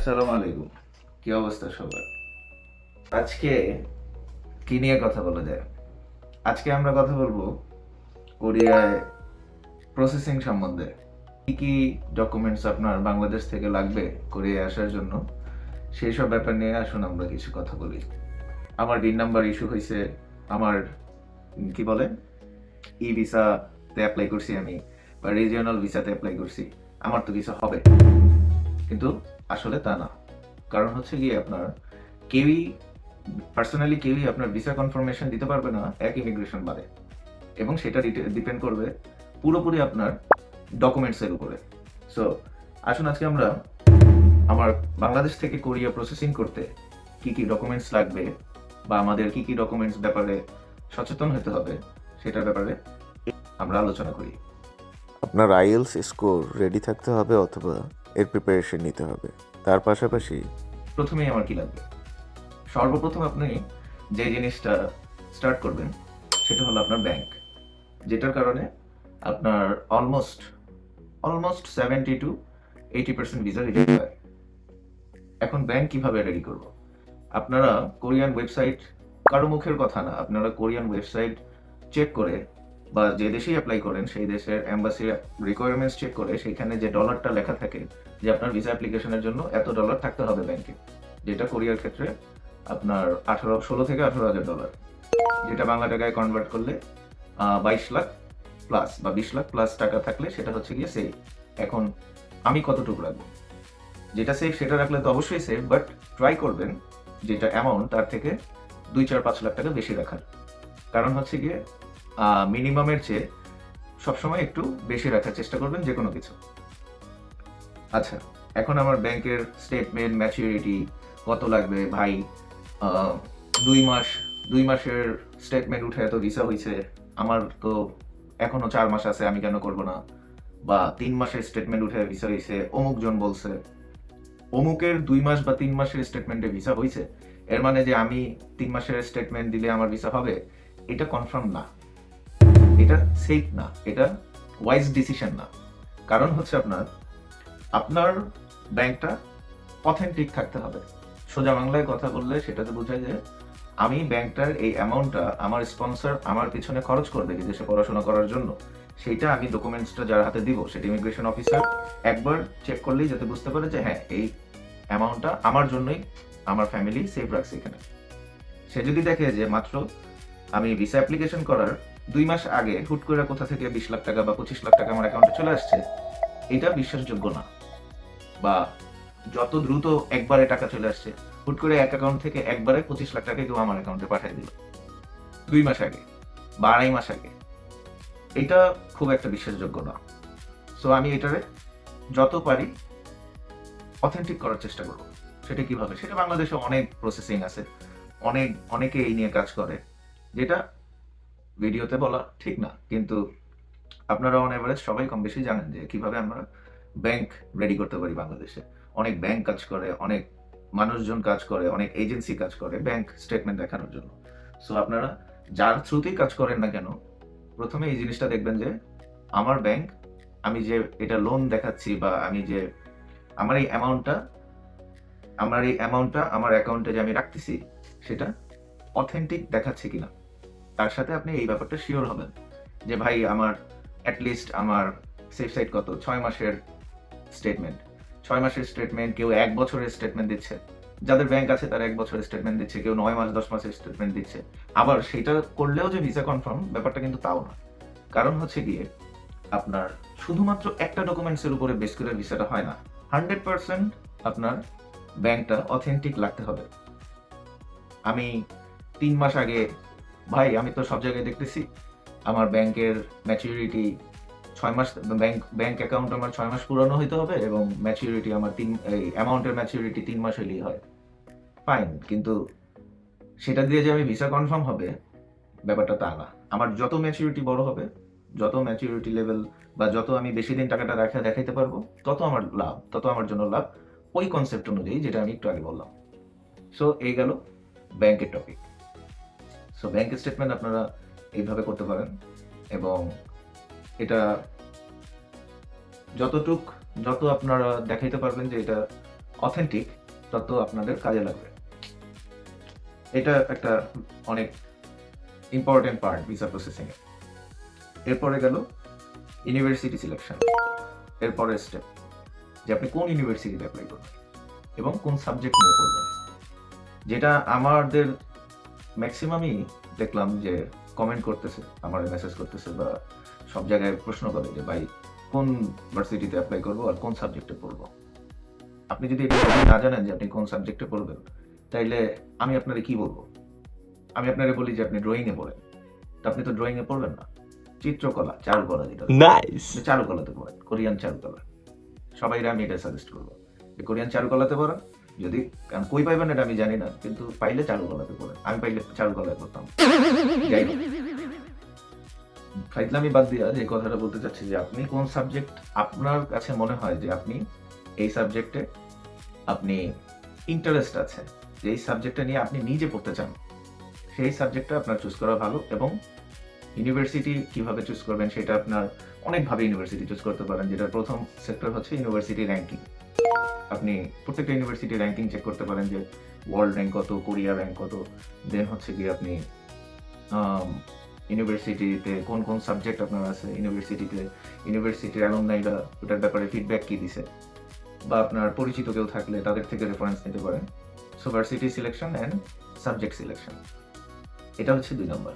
আসসালামু আলাইকুম। কি অবস্থা সবার? আজকে কি নিয়ে কথা বলা যায়? আজকে আমরা কথা বলবো কোরিয়ায় প্রসেসিং সম্বন্ধে। কি কি ডকুমেন্টস আপনার বাংলাদেশ থেকে লাগবে কোরিয়ায় আসার জন্য, সেই সব ব্যাপার নিয়ে আসুন আমরা কিছু কথা বলি। আমার ডিন নাম্বার ইস্যু হয়েছে, আমার কি বলে ই ভিসাতে অ্যাপ্লাই করছি আমি, বা রিজিওনাল ভিসাতে অ্যাপ্লাই করছি। আমার তো কিছু হবে, কিন্তু আসলে তা না। কারণ হচ্ছে গিয়ে আপনার কেউই পার্সোনালি কেউই আপনার ভিসা কনফার্মেশন দিতে পারবে না এক ইমিগ্রেশন বাদে, এবং সেটা ডিপেন্ড করবে পুরোপুরি আপনার ডকুমেন্টসের উপরে। সো আসুন আজকে আমরা আমার বাংলাদেশ থেকে কোরিয়া প্রসেসিং করতে কি কি ডকুমেন্টস লাগবে, বা আমাদের কি কি ডকুমেন্টস ব্যাপারে সচেতন হতে হবে সেটার ব্যাপারে আমরা আলোচনা করি। আপনার আইএলস স্কোর রেডি থাকতে হবে অথবা এর প্রিপারেশন নিতে হবে। তার পাশাপাশি প্রথমেই আমার কি লাগবে? সর্বপ্রথম আপনি যে জিনিসটা স্টার্ট করবেন সেটা হলো আপনার ব্যাংক, যেটার কারণে আপনার অলমোস্ট 70-80% ভিসা রিজেক্ট হয়। এখন ব্যাংক কিভাবে রেডি করব? আপনারা কোরিয়ান ওয়েবসাইট, কারো মুখের কথা না, আপনারা কোরিয়ান ওয়েবসাইট চেক করে, বা যে দেশেই অ্যাপ্লাই করেন সেই দেশের এম্বাসি রিকোয়ারমেন্টস চেক করে, সেখানে যে ডলারটা লেখা থাকে যে আপনার ভিসা অ্যাপ্লিকেশনের জন্য এত ডলার থাকতে হবে ব্যাংকে, যেটা কোরিয়ার ক্ষেত্রে আপনার 16 থেকে 18 হাজার ডলার, যেটা বাংলা টাকায় কনভার্ট করলে 22 লাখ প্লাস বা 20 লাখ প্লাস টাকা থাকলে সেটা হচ্ছে গিয়ে সেফ। এখন আমি কতটুকু রাখবো? যেটা সেফ সেটা রাখলে তো অবশ্যই সেফ, বাট ট্রাই করবেন যেটা অ্যামাউন্ট তার থেকে 2-4-5 লাখ টাকা বেশি রাখার। কারণ হচ্ছে গিয়ে মিনিমামের চেয়ে সবসময় একটু বেশি রাখার চেষ্টা করবেন যে কোনো কিছু। আচ্ছা, এখন আমার ব্যাংকের স্টেটমেন্ট ম্যাচুরিটি কত লাগবে ভাই? 2 মাসের স্টেটমেন্ট উঠে এত ভিসা হয়েছে, আমার তো এখনো 4 মাস আছে, আমি কেন করব না? বা 3 মাসের স্টেটমেন্ট উঠে ভিসা হয়েছে, অমুক জন বলছে। অমুকের 2 মাস বা 3 মাসের স্টেটমেন্টে ভিসা হয়েছে, এর মানে যে আমি 3 মাসের স্টেটমেন্ট দিলে আমার ভিসা হবে, এটা কনফার্ম না, এটা সেফ না, এটা ওয়াইজ ডিসিশন না। কারণ হচ্ছে আপনার আপনার ব্যাংকটা অথেন্টিক থাকতে হবে। সোজা বাংলায় কথা বললে সেটাতে বোঝায় যে আমি ব্যাংকটার এই অ্যামাউন্টটা আমার স্পন্সর আমার পিছনে খরচ করবে বিদেশে পড়াশোনা করার জন্য, সেইটা আমি ডকুমেন্টসটা যার হাতে দিব সেটা ইমিগ্রেশন অফিসার একবার চেক করলেই যাতে বুঝতে পারে যে হ্যাঁ, এই অ্যামাউন্টটা আমার জন্যই, আমার ফ্যামিলি সেফ রাখছে এখানে। সে যদি দেখে যে মাত্র আমি ভিসা অ্যাপ্লিকেশন করার 2 মাস আগে হুট করে কোথা থেকে 20 লাখ টাকা বা 25 লাখ টাকা আমার অ্যাকাউন্টে চলে আসছে, এটা বিশ্বাসযোগ্য না। বা যত দ্রুত একবারে টাকা চলে আসছে, হুট করে এক অ্যাকাউন্ট থেকে একবারে 25 লাখ টাকা কেউ আমার অ্যাকাউন্টে পাঠিয়ে দিল 2 মাস আগে বা 2.5 মাস আগে, এটা খুব একটা বিশ্বাসযোগ্য না। সো আমি এটারে যত পারি অথেন্টিক করার চেষ্টা করব। সেটা কিভাবে? সেটা বাংলাদেশে অনেক প্রসেসিং আছে, অনেকে এই নিয়ে কাজ করে, যেটা ভিডিওতে বলা ঠিক না, কিন্তু আপনারা অন এভারেজ সবাই কম বেশি জানেন যে কিভাবে আমরা ব্যাংক রেডি করতে পারি বাংলাদেশে। অনেক ব্যাংক কাজ করে, অনেক মানুষজন কাজ করে, অনেক এজেন্সি কাজ করে ব্যাংক স্টেটমেন্ট দেখানোর জন্য। সো আপনারা যার থ্রুতেই কাজ করেন না কেন, প্রথমে এই জিনিসটা দেখবেন যে আমার ব্যাংক, আমি যে এটা লোন দেখাচ্ছি, বা আমি যে আমার এই অ্যামাউন্টটা আমার অ্যাকাউন্টে যে আমি রাখতেছি, সেটা অথেন্টিক দেখাচ্ছে কিনা। তার সাথে আপনি এই ব্যাপারটা শিওর হবেন যে ভাই আমার অ্যাটলিস্ট আমার সেফ সাইড কত 6 মাসের স্টেটমেন্ট, 6 মাসের স্টেটমেন্ট, কেউ 1 বছরের স্টেটমেন্ট দিচ্ছে, যাদের ব্যাংক আছে তারা 1 বছরের স্টেটমেন্ট দিচ্ছে, কেউ 9 মাস 10 মাসের স্টেটমেন্ট দিচ্ছে। আবার সেটা করলেও যে ভিসা কনফার্ম, ব্যাপারটা কিন্তু তাও না। কারণ হচ্ছে গিয়ে আপনার শুধুমাত্র একটা ডকুমেন্টসের উপরে বেস করে ভিসাটা হয় না। 100% আপনার ব্যাংকটা অথেন্টিক লাগতে হবে। আমি 3 মাস আগে, ভাই আমি তো সব জায়গায় দেখতেছি আমার ব্যাংকের ম্যাচুরিটি 6 মাস, ব্যাংক অ্যাকাউন্ট আমার 6 মাস পুরানো হইতে হবে, এবং ম্যাচুরিটি আমার এই অ্যামাউন্টের ম্যাচুরিটি 3 মাস হইলেই হয়। ফাইন, কিন্তু সেটা দিয়ে যে আমি ভিসা কনফার্ম হবে, ব্যাপারটা তা না। আমার যত ম্যাচুরিটি বড় হবে, যত ম্যাচুরিটি লেভেল, বা যত আমি বেশি দিন টাকাটা দেখাইতে পারবো, তত আমার লাভ, তত আমার জন্য লাভ, ওই কনসেপ্ট অনুযায়ী যেটা আমি একটু আগে বললাম। সো এই গেল ব্যাংকের টপিক। সো ব্যাংক স্টেটমেন্ট আপনারা এইভাবে করতে পারেন, এবং এটা যত আপনারা দেখাইতে পারবেন যে এটা অথেন্টিক, তত আপনাদের কাজে লাগবে। এটা একটা অনেক ইম্পর্টেন্ট পার্ট ভিসা প্রসেসিং এ। এরপরে গেল ইউনিভার্সিটি সিলেকশন। এরপরের স্টেপ যে আপনি কোন ইউনিভার্সিটিতে অ্যাপ্লাই করবেন এবং কোন সাবজেক্ট নিয়ে পড়বেন। যেটা আমাদের ম্যাক্সিমামই দেখলাম যে কমেন্ট করতেছে, আমার মেসেজ করতেছে বা সব জায়গায় প্রশ্ন করে যে ভাই কোন ভার্সিটিতে অ্যাপ্লাই করবো আর কোন সাবজেক্টে পড়বো। আপনি যদি এটা না জানেন যে আপনি কোন সাবজেক্টে পড়বেন, তাইলে আমি আপনারে কি বলবো? আমি আপনারে বলি যে আপনি ড্রয়িং এ পড়েন, তো আপনি তো ড্রয়িং এ পড়বেন না, চিত্রকলা, চারুকলা, যেটা আপনি চারুকলাতে পড়েন, কোরিয়ান চারুকলা। সবাইরা আমি এটা সাজেস্ট করবো যে কোরিয়ান চারুকলাতে পড়েন। যদি কারণ কই পাইবেন এটা আমি জানি না, কিন্তু পাইলে চারুকলাতে পড়েন। আমি পাইলে চারুকলায় পড়তাম। যাই হোক, ফাইজলামি বাদ দিয়া যে কথাটা বলতে চাচ্ছি যে আপনি কোন সাবজেক্ট আপনার কাছে মনে হয় যে আপনি এই সাবজেক্টে আপনি ইন্টারেস্ট আছে, যে এই সাবজেক্টটা নিয়ে আপনি নিজে পড়তে চান, সেই সাবজেক্টটা আপনার চুজ করা ভালো। এবং ইউনিভার্সিটি কিভাবে চুজ করবেন সেটা আপনার অনেকভাবে ইউনিভার্সিটি চুজ করতে পারেন। যেটার প্রথম সেক্টর হচ্ছে ইউনিভার্সিটি র্যাঙ্কিং। আপনি প্রত্যেকটা ইউনিভার্সিটি র্যাঙ্কিং চেক করতে পারেন যে ওয়ার্ল্ড র্যাঙ্ক কত, কোরিয়া র্যাঙ্ক কত। দেন হচ্ছে গিয়ে আপনি ইউনিভার্সিটিতে কোন কোন সাবজেক্ট আপনার আছে, ইউনিভার্সিটির অ্যালুমনাইরা ওটার ব্যাপারে ফিডব্যাক কি দিছে, বা আপনার পরিচিত কেউ থাকলে তাদের থেকে রেফারেন্স নিতে পারেন। So varsity selection and subject selection, এটা হচ্ছে 2 নম্বর।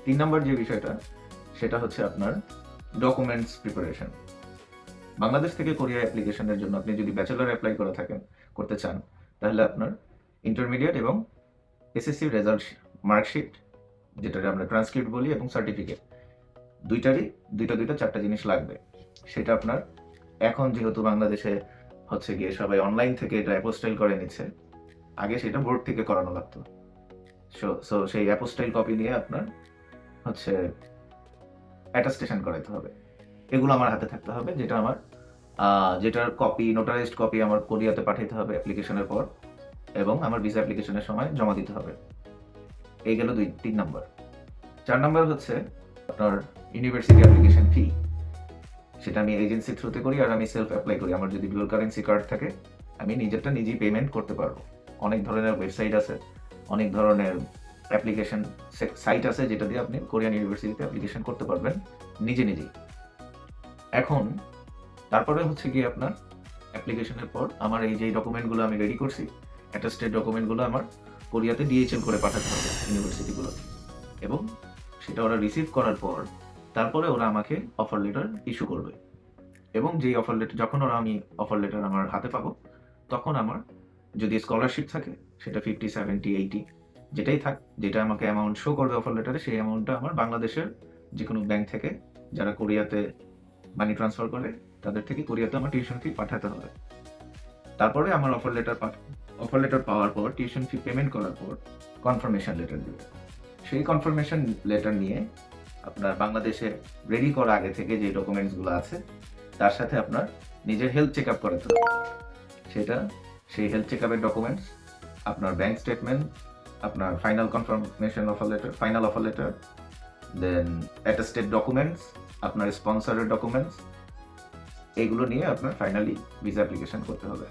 3 নম্বর যে বিষয়টা, সেটা হচ্ছে আপনার ডকুমেন্টস প্রিপারেশন। বাংলাদেশ থেকে কোরিয়া অ্যাপ্লিকেশনের জন্য আপনি যদি ব্যাচেলর অ্যাপ্লাই করতে চান, তাহলে আপনার ইন্টারমিডিয়েট এবং এসএসসি রেজাল্ট মার্কশিট, যেটা আমরা ট্রান্সক্রিপ্ট বলি, এবং সার্টিফিকেট, দুইটা 4টা জিনিস লাগবে। সেটা আপনার এখন যেহেতু বাংলাদেশে হচ্ছে গিয়ে সবাই অনলাইন থেকে এটা অ্যাপোস্টাইল করে নিচ্ছে, আগে সেটা বোর্ড থেকে করানো লাগতো। সো সেই অ্যাপোস্টাইল কপি নিয়ে আপনার হচ্ছে অ্যাটাস্টেশন করাইতে হবে। এগুলো আমার হাতে থাকতে হবে, যেটার কপি, নোটারাইজড কপি আমার কোরিয়াতে পাঠাইতে হবে অ্যাপ্লিকেশনের পর, এবং আমার ভিসা অ্যাপ্লিকেশনের সময় জমা দিতে হবে। এই গেল 3 নম্বর। 4 নম্বর হচ্ছে আপনার ইউনিভার্সিটি অ্যাপ্লিকেশন ফি। সেটা আমি এজেন্সি থ্রুতে করি আর আমি সেলফ অ্যাপ্লাই করি। আমার যদি ডুয়াল কারেন্সি কার্ড থাকে, আমি নিজেরটা নিজেই পেমেন্ট করতে পারবো। অনেক ধরনের ওয়েবসাইট আছে, অনেক ধরনের অ্যাপ্লিকেশন সাইট আছে, যেটা দিয়ে আপনি কোরিয়ান ইউনিভার্সিটিতে অ্যাপ্লিকেশন করতে পারবেন নিজেই। এখন তারপরে হচ্ছে গিয়ে আপনার অ্যাপ্লিকেশনের পর আমার এই যে ডকুমেন্টগুলো আমি রেডি করছি, অ্যাটাস্টেড ডকুমেন্টগুলো আমার কোরিয়াতে ডিএইচএল করে পাঠাতে হবে ইউনিভার্সিটিগুলোতে। এবং সেটা ওরা রিসিভ করার পর তারপরে ওরা আমাকে অফার লেটার ইস্যু করবে। এবং যেই অফার লেটার, যখন আমি অফার লেটার আমার হাতে পাবো, তখন আমার যদি স্কলারশিপ থাকে, সেটা 50, 70, 80 যেটাই থাক, যেটা আমাকে অ্যামাউন্ট শো করবে অফার লেটারে, সেই অ্যামাউন্টটা আমার বাংলাদেশের যে কোনো ব্যাংক থেকে, যারা কোরিয়াতে মানি ট্রান্সফার করে, তাদের থেকে কোরিয়াতে আমার টিউশন ফি পাঠাতে হবে। তারপরে আমার অফার লেটার পাওয়ার পর, টিউশন ফি পেমেন্ট করার পর কনফার্মেশন লেটার দিবে। সেই কনফার্মেশন লেটার নিয়ে আপনার বাংলাদেশে রেডি করা আগে থেকে যে ডকুমেন্টসগুলো আছে, তার সাথে আপনার নিজের হেলথ চেক আপ করাতে হবে। সেই হেলথ চেক আপের ডকুমেন্টস, আপনার ব্যাংক স্টেটমেন্ট, আপনার ফাইনাল অফার লেটার, দেন অ্যাটাস্টেড ডকুমেন্টস, আপনার স্পন্সরের ডকুমেন্টস, এইগুলো নিয়ে আপনার ফাইনালি ভিসা অ্যাপ্লিকেশন করতে হবে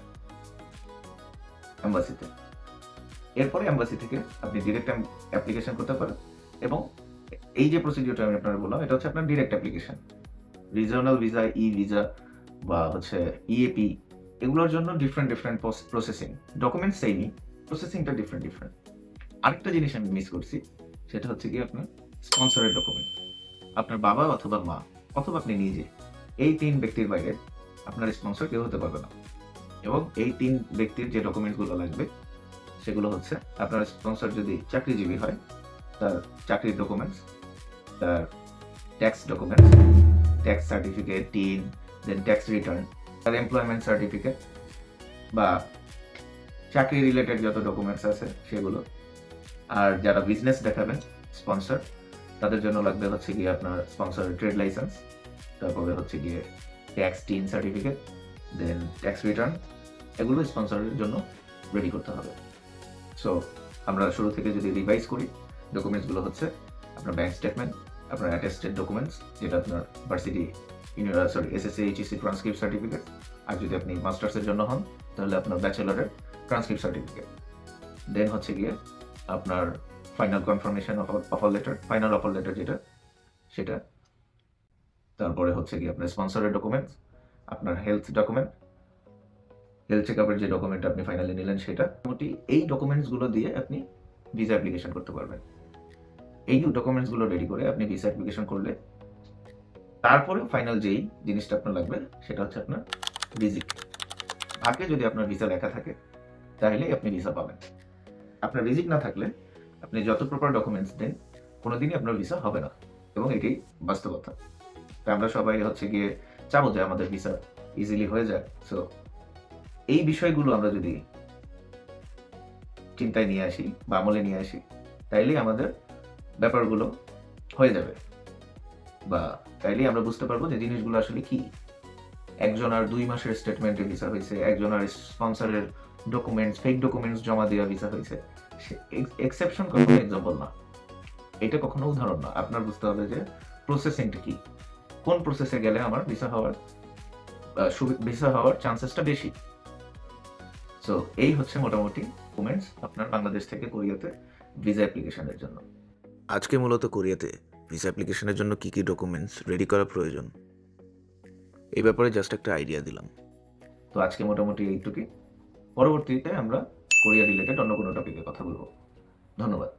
এম্বাসিতে। এরপরে এম্বাসি থেকে আপনি ডিরেক্ট অ্যাপ্লিকেশন করতে পারেন। এবং এই যে প্রসিডিওরটা আমি আপনাকে বললাম, এটা হচ্ছে আপনার ডিরেক্ট অ্যাপ্লিকেশন। রিজিওনাল ভিসা, ই ভিসা বা হচ্ছে ইএপি, এগুলোর জন্য ডিফারেন্ট প্রসেসিং। ডকুমেন্ট সেমই, প্রসেসিংটা ডিফারেন্ট। আরেকটা জিনিস আমি মিস করছি, সেটা হচ্ছে কি আপনার স্পন্সরের ডকুমেন্ট। আপনার বাবা অথবা মা অথবা আপনি নিজে, এই 3 ব্যক্তির বাইরে আপনার স্পন্সর কেউ হতে পারবে না। এবং এই 3 ব্যক্তির যে ডকুমেন্টগুলো লাগবে, সেগুলো হচ্ছে আপনার স্পন্সর যদি চাকরিজীবী হয়, তার চাকরির ডকুমেন্টস, তার tax documents, tax certificate, TIN, then tax return, তার এমপ্লয়মেন্ট সার্টিফিকেট বা চাকরি রিলেটেড যত ডকুমেন্টস আছে সেগুলো। আর যারা বিজনেস দেখাবেন স্পন্সর, তাদের জন্য লাগবে হচ্ছে গিয়ে আপনার স্পন্সরের ট্রেড লাইসেন্স, তারপরে হচ্ছে গিয়ে ট্যাক্স টিন সার্টিফিকেট, দেন ট্যাক্স রিটার্ন। এগুলো স্পন্সরের জন্য রেডি করতে হবে। সো আমরা শুরু থেকে যদি রিভাইজ করি, ডকুমেন্টসগুলো হচ্ছে আপনার ব্যাংক স্টেটমেন্ট, আপনার অ্যাটেস্টেড ডকুমেন্টস, যেটা আপনার varsity SSC HSC transcript certificate. আর যদি আপনি মাস্টার্সের জন্য হন, তাহলে আপনার ব্যাচেলরের ট্রান্সক্রিপ্ট সার্টিফিকেট, দেন হচ্ছে গিয়ে আপনার final confirmation offer letter, final offer letter যেটা সেটা, তারপরে হচ্ছে গিয়ে আপনার স্পন্সরের ডকুমেন্টস, আপনার হেলথ ডকুমেন্ট, হেলথ চেক আপের যে ডকুমেন্ট আপনি ফাইনালি নিলেন সেটা, মোটামুটি এই ডকুমেন্টসগুলো দিয়ে আপনি ভিসা অ্যাপ্লিকেশন করতে পারবেন। এই ডকুমেন্টসগুলো রেডি করে আপনি ভিসা অ্যাপ্লিকেশন করলে তারপরে ফাইনাল যেই জিনিসটা আপনার লাগবে সেটা হচ্ছে আপনার ভিজিট। আগে যদি আপনার ভিসা লেখা থাকে তাহলেই আপনি ভিসা পাবেন। আপনার ভিজিট না থাকলে আপনি যত প্রপার ডকুমেন্টস দেন কোনোদিনই আপনার ভিসা হবে না, এবং এটাই বাস্তবতা। তো আমরা সবাই হচ্ছে গিয়ে চাবো যে আমাদের ভিসা ইজিলি হয়ে যায়। সো এই বিষয়গুলো আমরা যদি চিন্তায় নিয়ে আসি বা আমলে নিয়ে আসি তাইলেই আমাদের ব্যাপারগুলো হয়ে যাবে, বা তাইলেই আমরা বুঝতে পারবো যে জিনিসগুলো আসলে কি। একজন আর 2 মাসের স্টেটমেন্টে ভিসা হয়েছে, একজন আর স্পন্সরের ডকুমেন্টস, ফেক ডকুমেন্টস জমা দেওয়া ভিসা হয়েছে। এক্সেপশন কখনো এক্সাম্পল না, এটা কখনো উদাহরণ না। আপনার বুঝতে হবে যে প্রসেসিংটা কি, কোন প্রসেসে গেলে আমার ভিসা হওয়ার চান্সেসটা বেশি। সো এই হচ্ছে মোটামুটি ডকুমেন্টস আপনার বাংলাদেশ থেকে কোরিয়াতে ভিসা অ্যাপ্লিকেশনের জন্য। আজকে মূলত কোরিয়াতে ভিসা অ্যাপ্লিকেশনের জন্য কী কী ডকুমেন্টস রেডি করা প্রয়োজন এই ব্যাপারে জাস্ট একটা আইডিয়া দিলাম। তো আজকে মোটামুটি এইটুকুই। পরবর্তীতে আমরা কোরিয়া রিলেটেড অন্য কোনো টপিকে কথা বলবো। ধন্যবাদ।